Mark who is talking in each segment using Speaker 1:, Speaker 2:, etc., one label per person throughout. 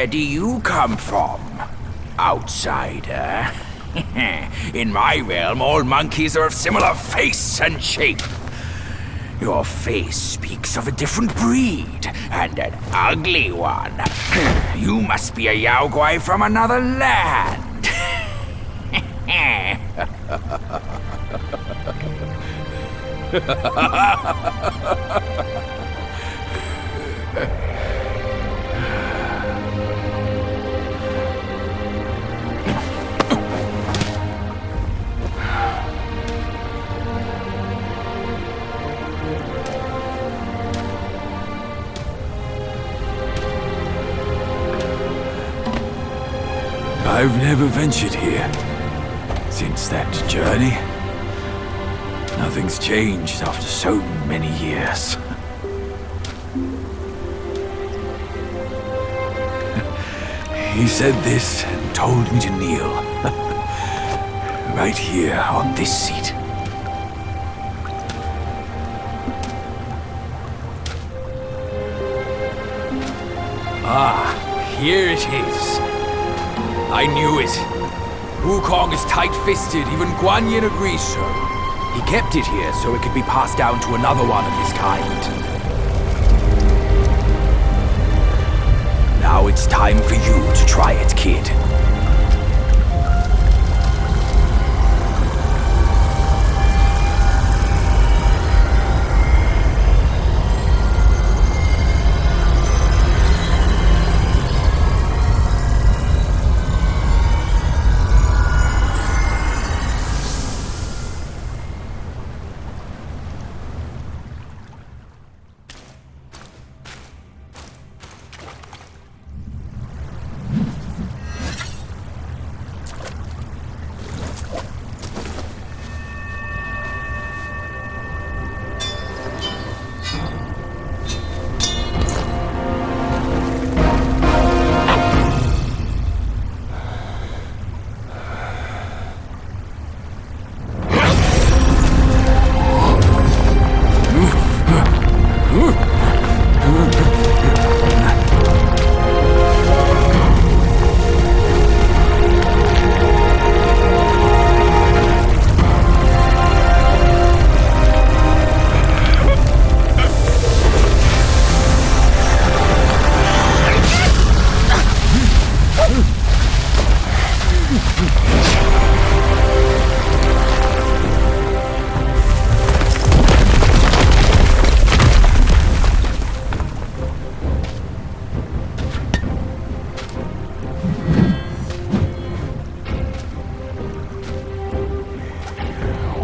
Speaker 1: Where do you come from, outsider? In my realm, all monkeys are of similar face and shape. Your face speaks of a different breed, and an ugly one. You must be a Yao Guai from another land.
Speaker 2: I've never ventured here since that journey. Nothing's changed after so many years. He said this and told me to kneel. Right here on this seat.
Speaker 3: Ah, here it is. I knew it. Wukong is tight-fisted, even Guan Yin agrees so. He kept it here so it could be passed down to another one of his kind. Now it's time for you to try it, kid.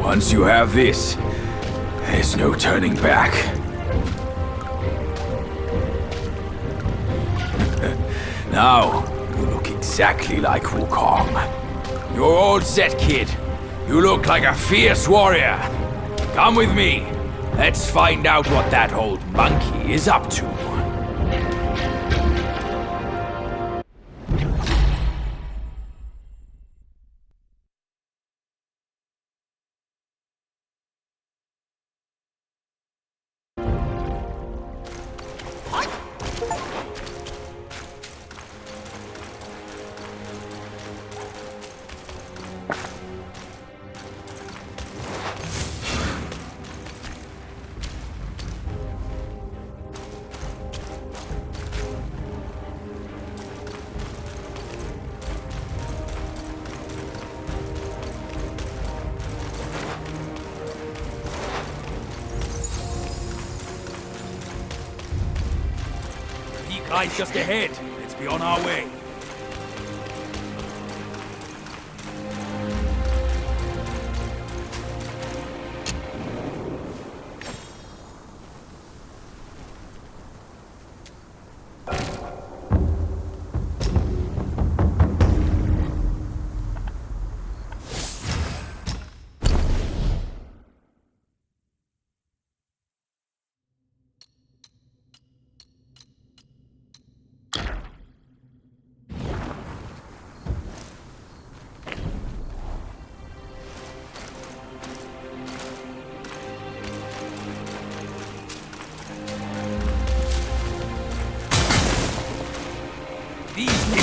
Speaker 2: Once you have this, there's no turning back. Now, you look exactly like Wukong.
Speaker 3: You're all set, kid. You look like a fierce warrior. Come with me. Let's find out what that old monkey is up to. Lies just ahead. Let's be on our way.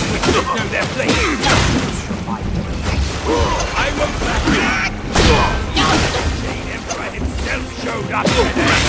Speaker 1: know their place. I won't back down. The Jade Emperor himself showed up today.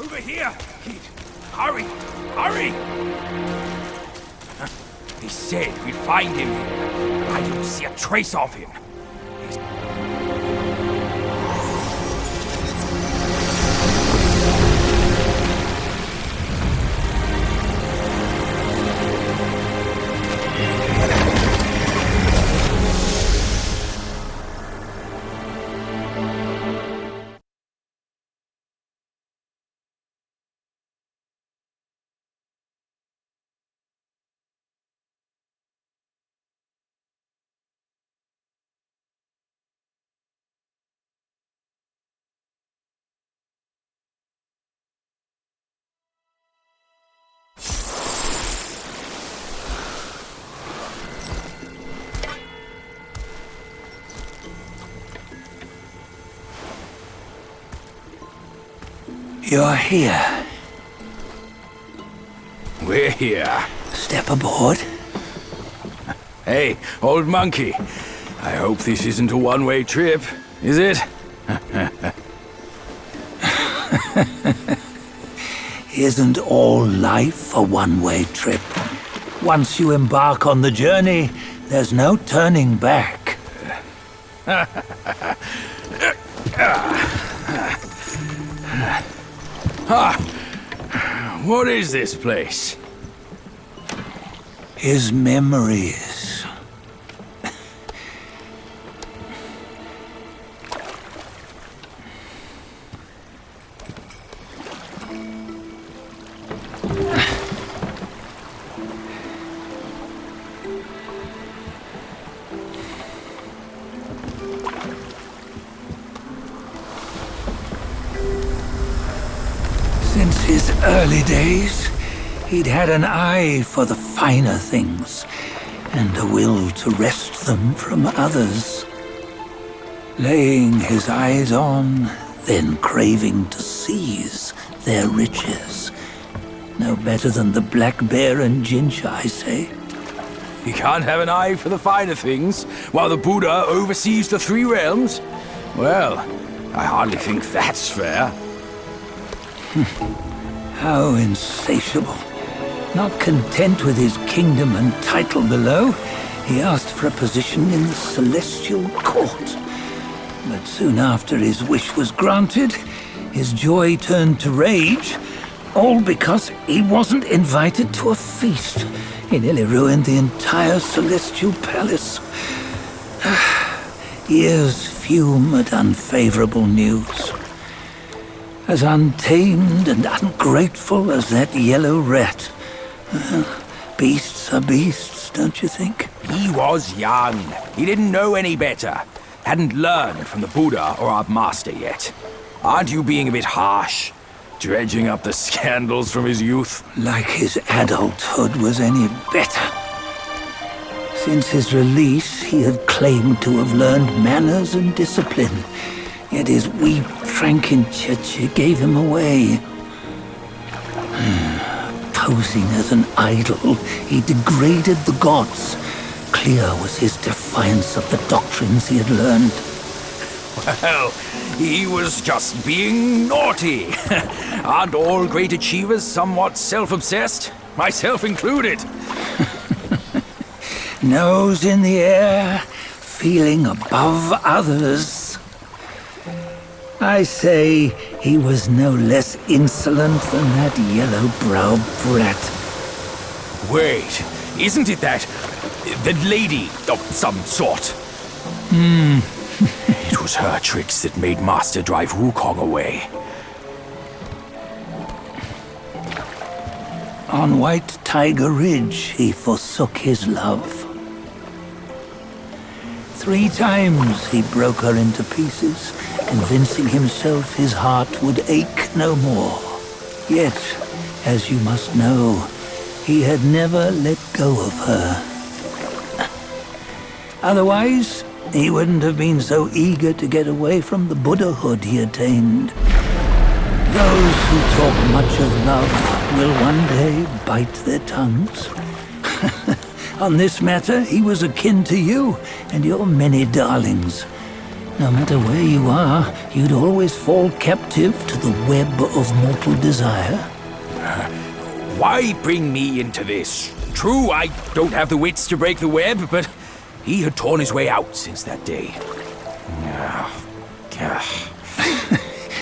Speaker 1: Over here! Kid, hurry! Hurry! He said we'd find him here, but I don't see a trace of him.
Speaker 4: You're here.
Speaker 1: We're here.
Speaker 4: Step aboard.
Speaker 1: Hey, old monkey. I hope this isn't a one-way trip, is it?
Speaker 4: Isn't all life a one-way trip? Once you embark on the journey, there's no turning back.
Speaker 1: What is this place?
Speaker 4: His memories. Since his early days, he'd had an eye for the finer things, and a will to wrest them from others. Laying his eyes on, then craving to seize their riches. No better than the black bear and Jinja, I say.
Speaker 1: You can't have an eye for the finer things, while the Buddha oversees the three realms? Well, I hardly think that's fair.
Speaker 4: How insatiable. Not content with his kingdom and title below, he asked for a position in the Celestial Court. But soon after his wish was granted, his joy turned to rage, all because he wasn't invited to a feast. He nearly ruined the entire Celestial Palace. Ears fume at unfavorable news. As untamed and ungrateful as that yellow rat. Beasts are beasts, don't you think?
Speaker 1: He was young. He didn't know any better. Hadn't learned from the Buddha or our master yet. Aren't you being a bit harsh? Dredging up the scandals from his youth?
Speaker 4: Like his adulthood was any better. Since his release, he had claimed to have learned manners and discipline. Yet his weak Frankenchurch gave him away. Posing as an idol, he degraded the gods. Clear was his defiance of the doctrines he had learned.
Speaker 1: Well, he was just being naughty. Aren't all great achievers somewhat self-obsessed? Myself included.
Speaker 4: Nose in the air, feeling above others. I say he was no less insolent than that yellow-browed brat.
Speaker 3: Wait, isn't it that lady of some sort? It was her tricks that made Master drive Wukong away.
Speaker 4: On White Tiger Ridge, he forsook his love. 3 times he broke her into pieces, convincing himself his heart would ache no more. Yet, as you must know, he had never let go of her. Otherwise, he wouldn't have been so eager to get away from the Buddhahood he attained. Those who talk much of love will one day bite their tongues. On this matter, he was akin to you and your many darlings. No matter where you are, you'd always fall captive to the web of mortal desire.
Speaker 3: Why bring me into this? True, I don't have the wits to break the web, but he had torn his way out since that day.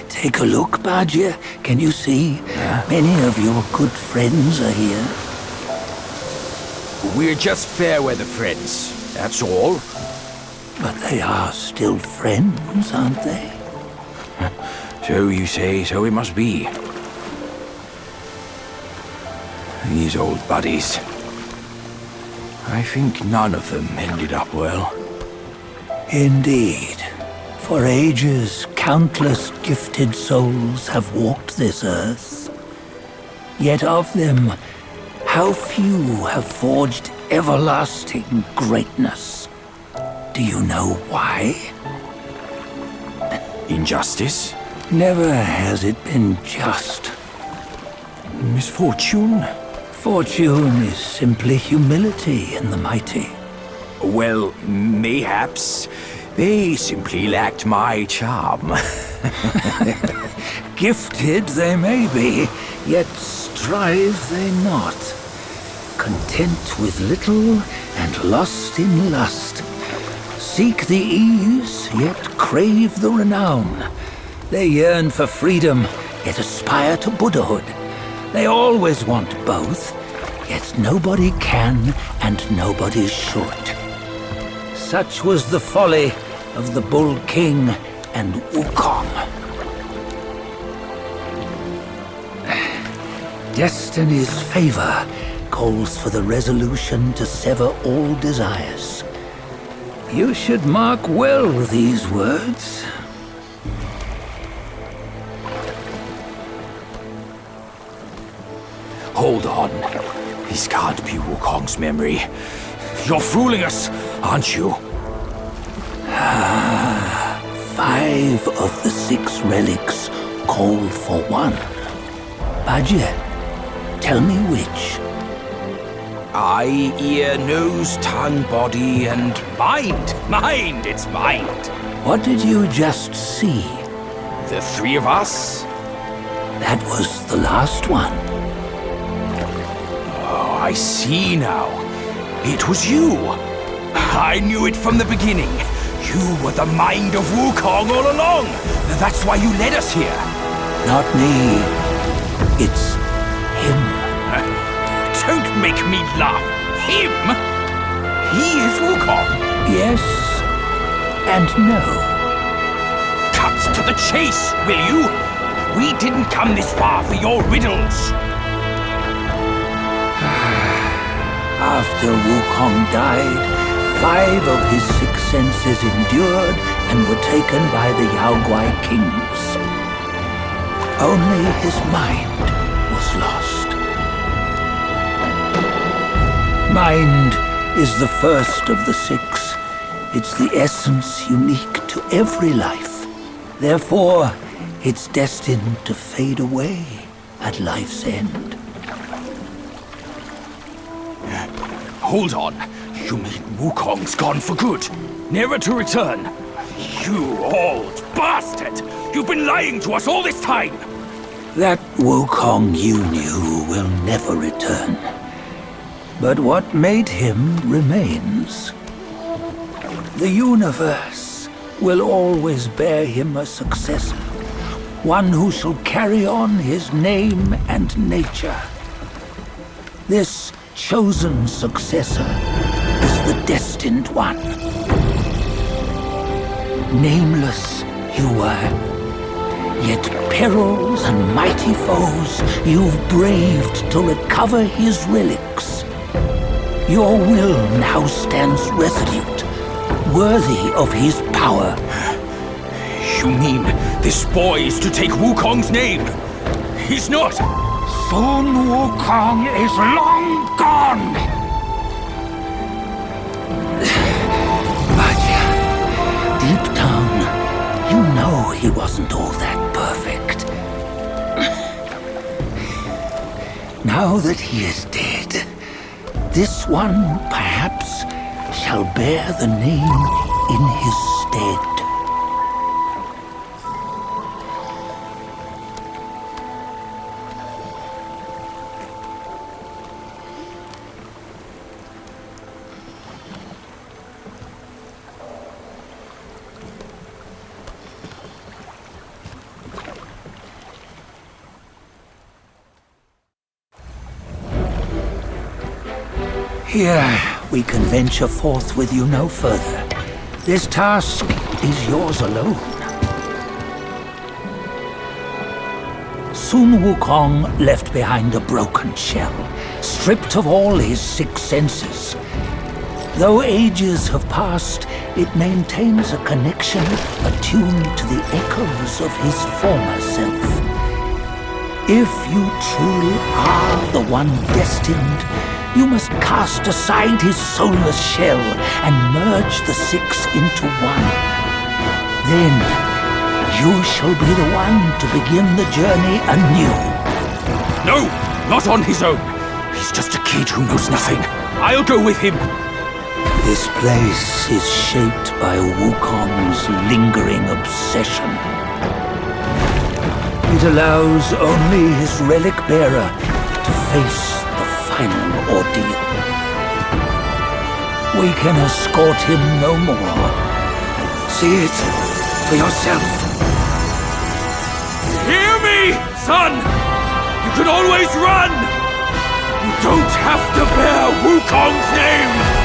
Speaker 4: Take a look, Bajie. Can you see? Many of your good friends are here.
Speaker 3: We're just fair-weather friends, that's all.
Speaker 4: But they are still friends, aren't they?
Speaker 3: So you say, so it must be. These old buddies. I think none of them ended up well.
Speaker 4: Indeed. For ages, countless gifted souls have walked this earth. Yet of them, how few have forged everlasting greatness? Do you know why?
Speaker 3: Injustice?
Speaker 4: Never has it been just.
Speaker 3: Misfortune?
Speaker 4: Fortune is simply humility in the mighty.
Speaker 3: Well, mayhaps they simply lacked my charm.
Speaker 4: Gifted they may be, yet strive they not. Content with little and lost in lust. Seek the ease, yet crave the renown. They yearn for freedom, yet aspire to Buddhahood. They always want both, yet nobody can and nobody should. Such was the folly of the Bull King and Wukong. Destiny's favor calls for the resolution to sever all desires. You should mark well these words.
Speaker 3: Hold on. This can't be Wukong's memory. You're fooling us, aren't you?
Speaker 4: 5 of the 6 relics call for one. Bajie, tell me which.
Speaker 3: Eye, ear, nose, tongue, body, and mind. Mind, it's mind.
Speaker 4: What did you just see?
Speaker 3: The 3 of us?
Speaker 4: That was the last one.
Speaker 3: Oh, I see now. It was you. I knew it from the beginning. You were the mind of Wukong all along. That's why you led us here.
Speaker 4: Not me. It's him.
Speaker 3: Don't make me laugh. Him? He is Wukong.
Speaker 4: Yes and no.
Speaker 3: Cut to the chase, will you? We didn't come this far for your riddles.
Speaker 4: After Wukong died, 5 of his 6 senses endured and were taken by the Yaoguai kings. Only his mind was lost. Mind is the first of the 6. It's the essence unique to every life. Therefore, it's destined to fade away at life's end.
Speaker 3: Hold on. You mean Wukong's gone for good? Never to return? You old bastard! You've been lying to us all this time!
Speaker 4: That Wukong you knew will never return. But what made him remains. The universe will always bear him a successor. One who shall carry on his name and nature. This chosen successor is the destined one. Nameless you were, yet perils and mighty foes you've braved to recover his relics. Your will now stands resolute, worthy of his power.
Speaker 3: You mean this boy is to take Wukong's name? He's not!
Speaker 4: Sun Wukong is long gone! But deep down, you know he wasn't all that perfect. Now that he is dead, this one perhaps shall bear the name in his stead. Here, we can venture forth with you no further. This task is yours alone. Sun Wukong left behind a broken shell, stripped of all his 6 senses. Though ages have passed, it maintains a connection attuned to the echoes of his former self. If you truly are the one destined, you must cast aside his soulless shell and merge the 6 into one. Then, you shall be the one to begin the journey anew.
Speaker 3: No! Not on his own! He's just a kid who knows nothing. I'll go with him!
Speaker 4: This place is shaped by Wukong's lingering obsession. It allows only his relic bearer to face the final ordeal. We can escort him no more. See it for yourself.
Speaker 3: Hear me, son! You can always run! You don't have to bear Wukong's name!